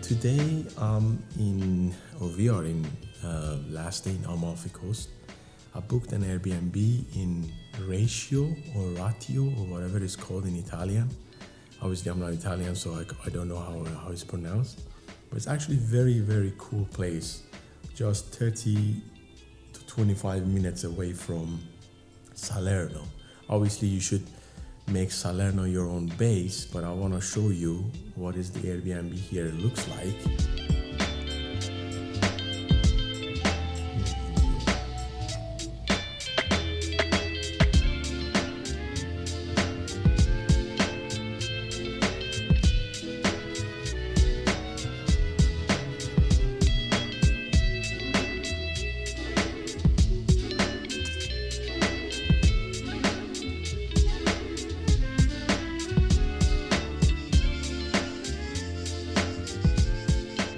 Today we are in last day in Amalfi Coast. I booked an Airbnb in Ratio or Ratio or whatever it's called in Italian. Obviously I'm not Italian, so I don't know how it's pronounced. But it's actually very, very cool place. Just 30 to 25 minutes away from Salerno. Obviously you should make Salerno your own base, but I want to show you what is the Airbnb here looks like.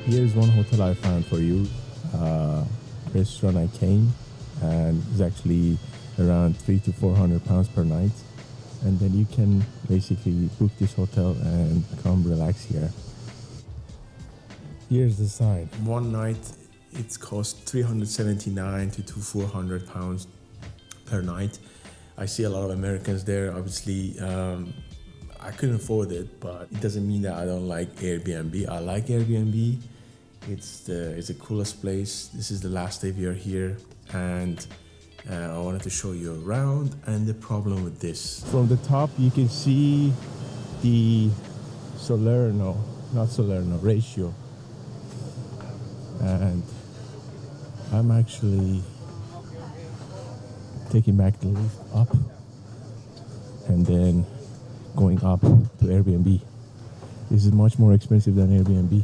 Here's one hotel I found for you, restaurant I came, and it's actually around £300 to £400 per night, and then you can basically book this hotel and come relax here. Here's the sign. One night it costs £379 to £400 per night. I see a lot of Americans there. Obviously I couldn't afford it, but it doesn't mean that I don't like Airbnb. I like Airbnb. It's the coolest place. This is the last day we are here, and I wanted to show you around and the problem with this. From the top you can see the Ratio, and I'm actually taking back the lift up and then going up to Airbnb. This is much more expensive than Airbnb,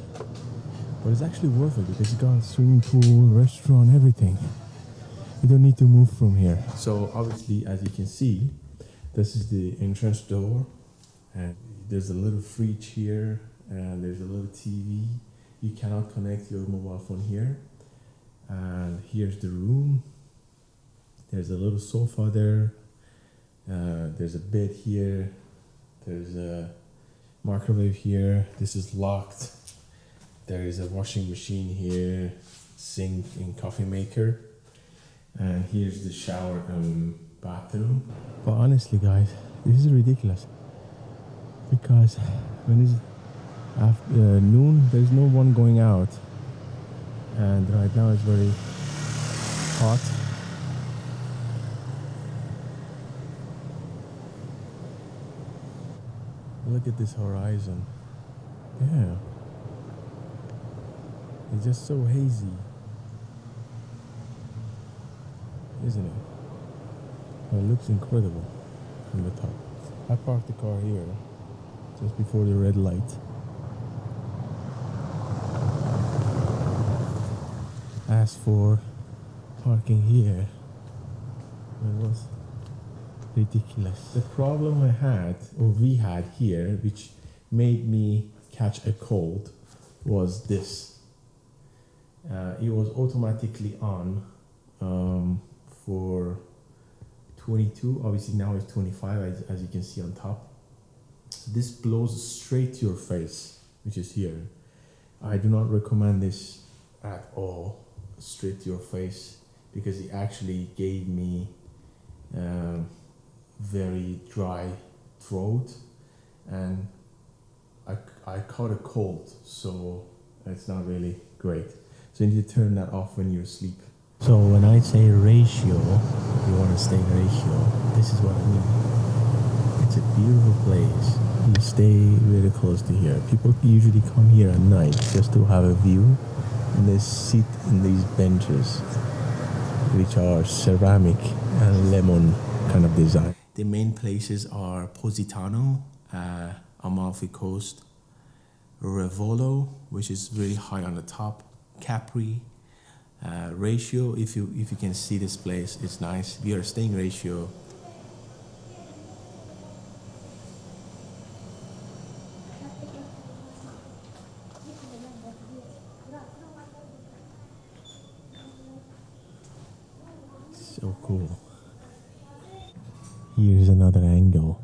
but it's actually worth it because it's got a swimming pool, restaurant, everything. You don't need to move from here. So obviously, as you can see, this is the entrance door, and there's a little fridge here, and there's a little TV. You cannot connect your mobile phone here. And here's the room. There's a little sofa there. There's a bed here. There's a microwave here. This is locked. There is a washing machine here, sink and coffee maker. And here's the shower and bathroom. But honestly guys, this is ridiculous. Because when it's noon, there's no one going out. And right now it's very hot. Look at this horizon. Yeah. It's just so hazy, isn't it? Well, it looks incredible from the top. I parked the car here, just before the red light. Asked for parking here. It was ridiculous. The problem we had here, which made me catch a cold, was this. It was automatically on for 22. Obviously now it's 25, as you can see on top. So this blows straight to your face, which is here. I do not recommend this at all, straight to your face, because it actually gave me very dry throat, and I caught a cold, so it's not really great. So you need to turn that off when you're asleep. So when I say Ratio, you want to stay Ratio, this is what I mean. It's a beautiful place. You stay very close to here. People usually come here at night just to have a view, and they sit in these benches, which are ceramic and lemon kind of design. The main places are Positano, Amalfi Coast, Revolo, which is really high on the top, Capri, Ratio. If you can see this place, it's nice. We are staying Ratio. So cool. Here's another angle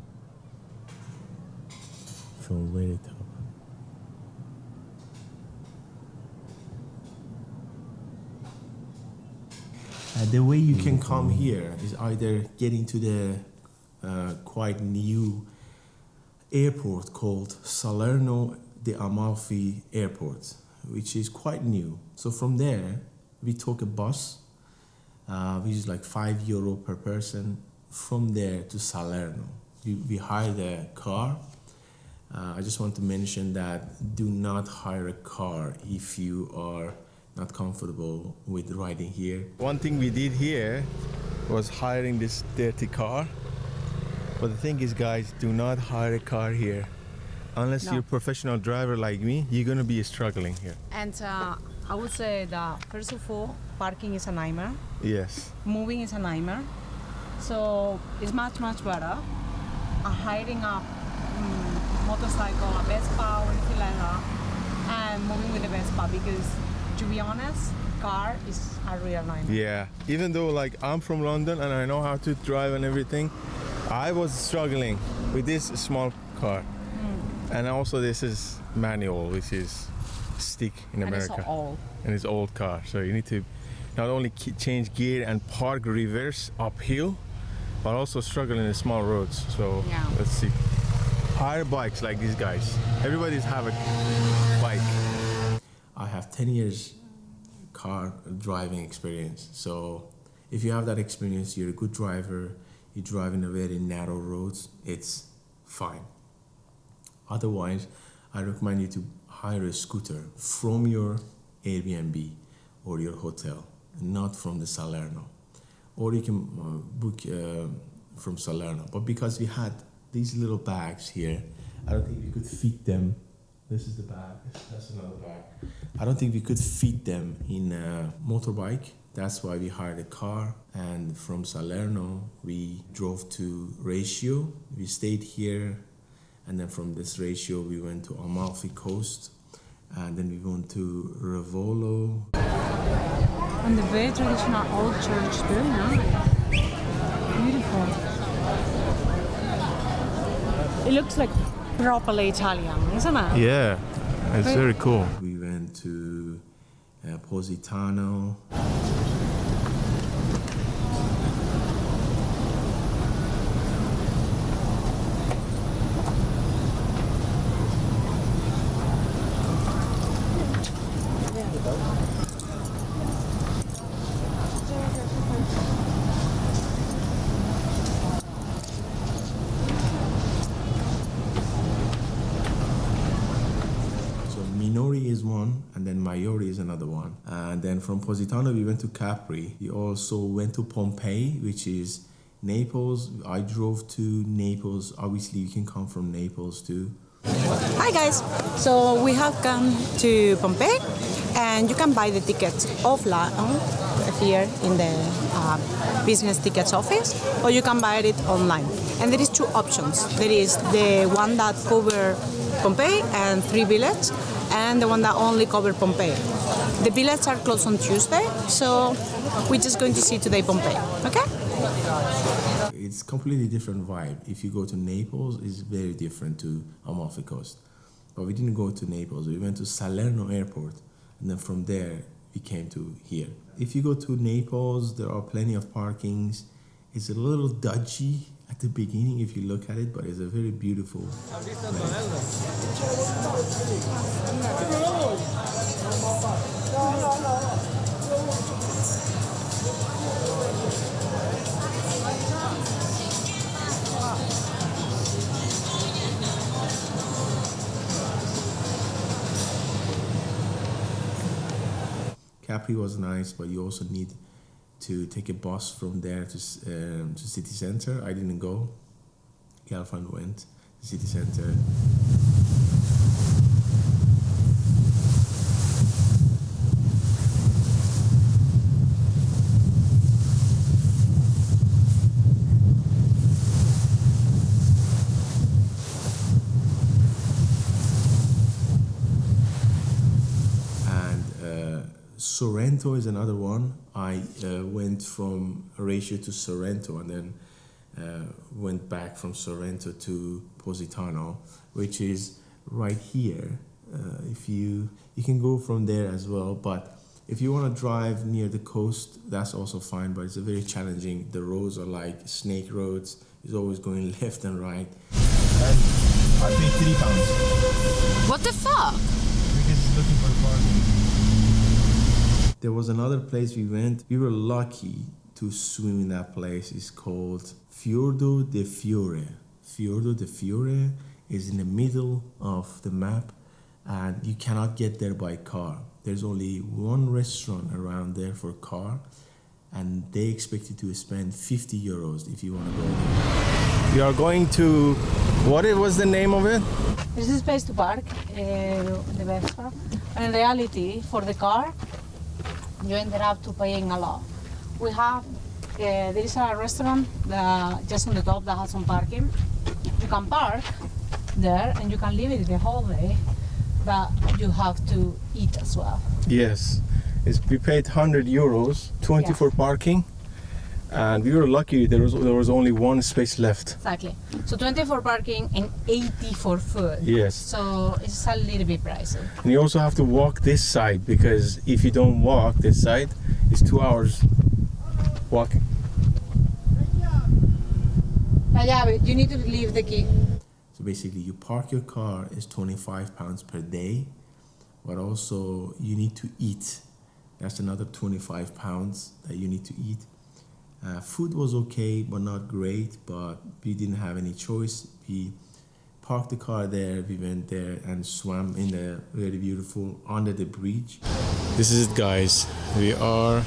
from very top. The way you can come here is either getting to the quite new airport called Salerno de Amalfi Airport, which is quite new. So from there, we took a bus, which is like €5 per person, from there to Salerno. We hired a car. I just want to mention that do not hire a car if you are not comfortable with riding here. One thing we did here was hiring this dirty car. But the thing is, guys, do not hire a car here. Unless you're a professional driver like me, you're gonna be struggling here. And I would say that, first of all, parking is a nightmare. Yes. Moving is a nightmare. So it's much, much better hiring a motorcycle, a Vespa or anything like that, and moving with the Vespa, because to be honest, car is a real nightmare. Yeah, even though like I'm from London and I know how to drive and everything, I was struggling with this small car. And also this is manual, which is stick in America. And it's old. And it's old car, so you need to not only change gear and park reverse uphill, but also struggle in the small roads. So yeah. Let's see. Hire bikes like these guys. Everybody's have a bike. I have 10 years car driving experience. So if you have that experience, you're a good driver, you drive in a very narrow roads, it's fine. Otherwise, I recommend you to hire a scooter from your Airbnb or your hotel, not from the Salerno. Or you can book from Salerno. But because we had these little bags here, I don't think we could fit them. This is the bag, that's another bag. I don't think we could fit them in a motorbike. That's why we hired a car. And from Salerno, we drove to Ratio. We stayed here. And then from this Ratio, we went to Amalfi Coast. And then we went to Revolo. And the very traditional old church, very nice. Beautiful. It looks like properly Italian, isn't it? Yeah, it's very cool. We went to Positano. Minori is one, and then Maiori is another one. And then from Positano, we went to Capri. We also went to Pompeii, which is Naples. I drove to Naples. Obviously, you can come from Naples too. Hi guys, so we have come to Pompeii, and you can buy the tickets offline here in the business tickets office, or you can buy it online. And there is two options. There is the one that cover Pompeii and 3 billets, and the one that only cover Pompeii. The billets are closed on Tuesday, so we're just going to see today Pompeii, okay? It's completely different vibe. If you go to Naples, it's very different to Amalfi Coast. But we didn't go to Naples. We went to Salerno Airport, and then from there, we came to here. If you go to Naples, there are plenty of parkings. It's a little dodgy at the beginning if you look at it, but it's a very beautiful Capri was nice, but you also need to take a bus from there to city center. I didn't go. Girlfriend went to city center. Sorrento is another one. I went from Ratio to Sorrento, and then went back from Sorrento to Positano, which is right here. If you can go from there as well, but If you want to drive near the coast, that's also fine, but it's a very challenging. The roads are like snake roads. It's always going left and right. And I paid £3. What the fuck? Because it's looking for parking. There was another place we went. We were lucky to swim in that place. It's called Fiordo de Fiore. Fiordo de Fiore is in the middle of the map, and you cannot get there by car. There's only one restaurant around there for car, and they expect you to spend €50 if you want to go there. We are going to, what was the name of it? This is place to park, the Vespa. And in reality, for the car, you ended up to paying a lot. We have, there is a restaurant just on the top that has some parking. You can park there and you can leave it the whole day, but you have to eat as well. Yes, we paid €100, 20 for parking, and we were lucky there was only one space left. Exactly. So 20 for parking and 80 for food. Yes. So it's a little bit pricey. And you also have to walk this side, because if you don't walk this side, it's 2 hours walking. Yeah, but you need to leave the key. So basically, you park your car is £25 per day, but also you need to eat. That's another £25 that you need to eat. Food was okay, but not great, but we didn't have any choice. We parked the car there, we went there and swam in the very beautiful, under the bridge. This is it, guys. We are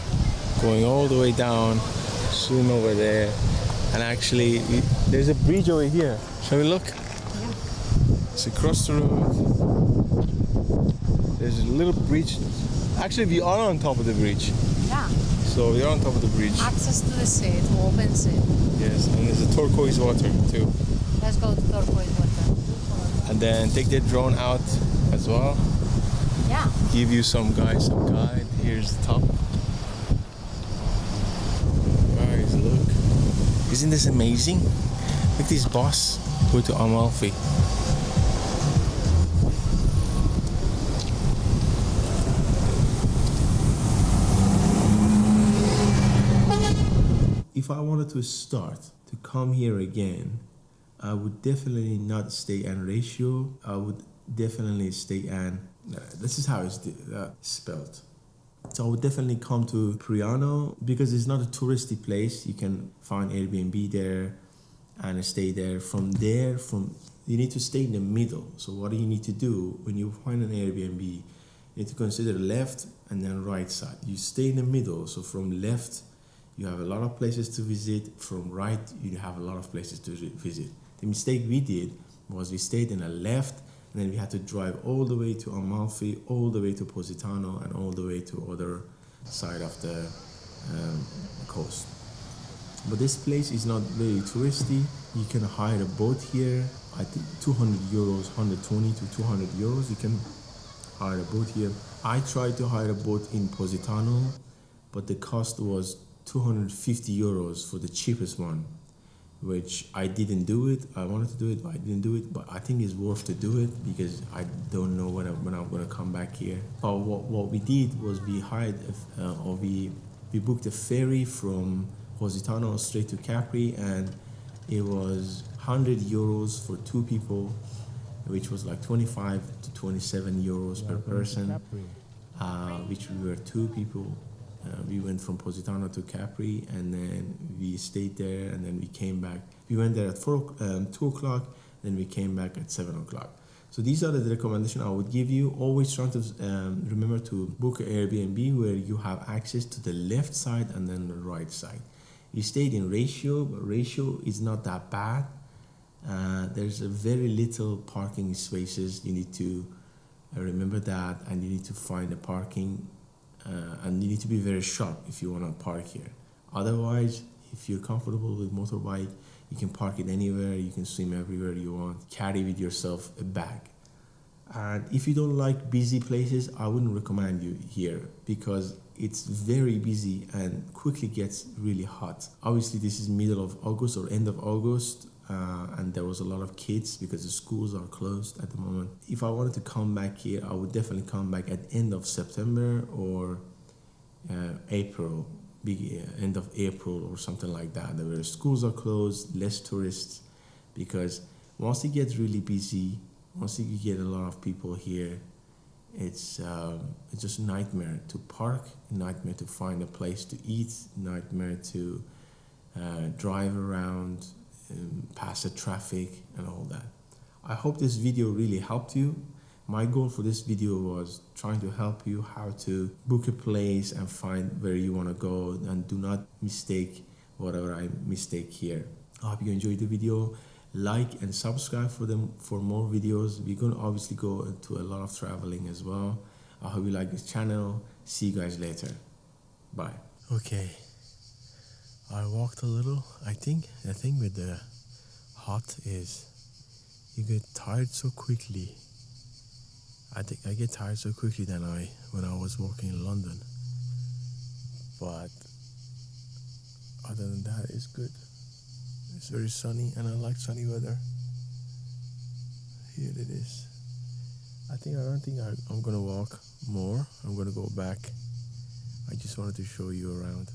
going all the way down, swim over there, and actually, there's a bridge over here. Shall we look? It's across the road. There's a little bridge. Actually, we are on top of the bridge. Yeah. So we are on top of the bridge. Access to the sea, to open sea. Yes, and there's a turquoise water too. Let's go to turquoise water. And then take the drone out as well. Yeah. Give you some guide. Here's the top. Guys, look. Isn't this amazing? Look at this bus. Go to Amalfi. If I wanted to start to come here again, I would definitely not stay in Ratio. I would definitely stay in, this is how it's spelled. So I would definitely come to Priano, because it's not a touristy place. You can find Airbnb there and stay there. From there, you need to stay in the middle. So what do you need to do when you find an Airbnb? You need to consider left and then right side. You stay in the middle. So from left, you have a lot of places to visit. From right, you have a lot of places to visit. The mistake we did was we stayed in the left, and then we had to drive all the way to Amalfi, all the way to Positano, and all the way to other side of the coast. But this place is not very touristy. You can hire a boat here. I think €200, 120 to €200. You can hire a boat here. I tried to hire a boat in Positano, but the cost was €250 for the cheapest one, which I didn't do it. I wanted to do it, but I didn't do it. But I think it's worth to do it, because I don't know when I'm going to come back here. But what we did was we hired, we booked a ferry from Positano straight to Capri, and it was €100 for 2 people, which was like 25 to 27 euros per person, which we were 2 people. We went from Positano to Capri, and then we stayed there, and then we came back. We went there at 2 o'clock, then we came back at 7 o'clock. So these are the recommendations I would give you. Always try to remember to book an Airbnb where you have access to the left side and then the right side. We stayed in Ratio, but Ratio is not that bad. There's a very little parking spaces. You need to remember that, and you need to find the parking. And you need to be very sharp if you want to park here. Otherwise, if you're comfortable with motorbike, you can park it anywhere, you can swim everywhere you want. Carry with yourself a bag. And if you don't like busy places, I wouldn't recommend you here, because it's very busy and quickly gets really hot. Obviously, this is middle of August or end of August, and there was a lot of kids because the schools are closed at the moment. If I wanted to come back here, I would definitely come back at end of September or April, end of April or something like that, where schools are closed, less tourists, because once it gets really busy, once you get a lot of people here, it's just a nightmare to park, nightmare to find a place to eat, nightmare to drive around, pass the traffic and all that. I hope this video really helped you. My goal for this video was trying to help you how to book a place and find where you want to go, and do not mistake whatever I mistake here. I hope you enjoyed the video. Like and subscribe for more videos. We're going to obviously go into a lot of traveling as well. I hope you like this channel. See you guys later. Bye. Okay, I walked a little. I think the thing with the hot is you get tired so quickly. I think I get tired so quickly than when I was walking in London. But other than that, it's good. It's very sunny and I like sunny weather. Here it is. I don't think I'm gonna walk more. I'm gonna go back. I just wanted to show you around.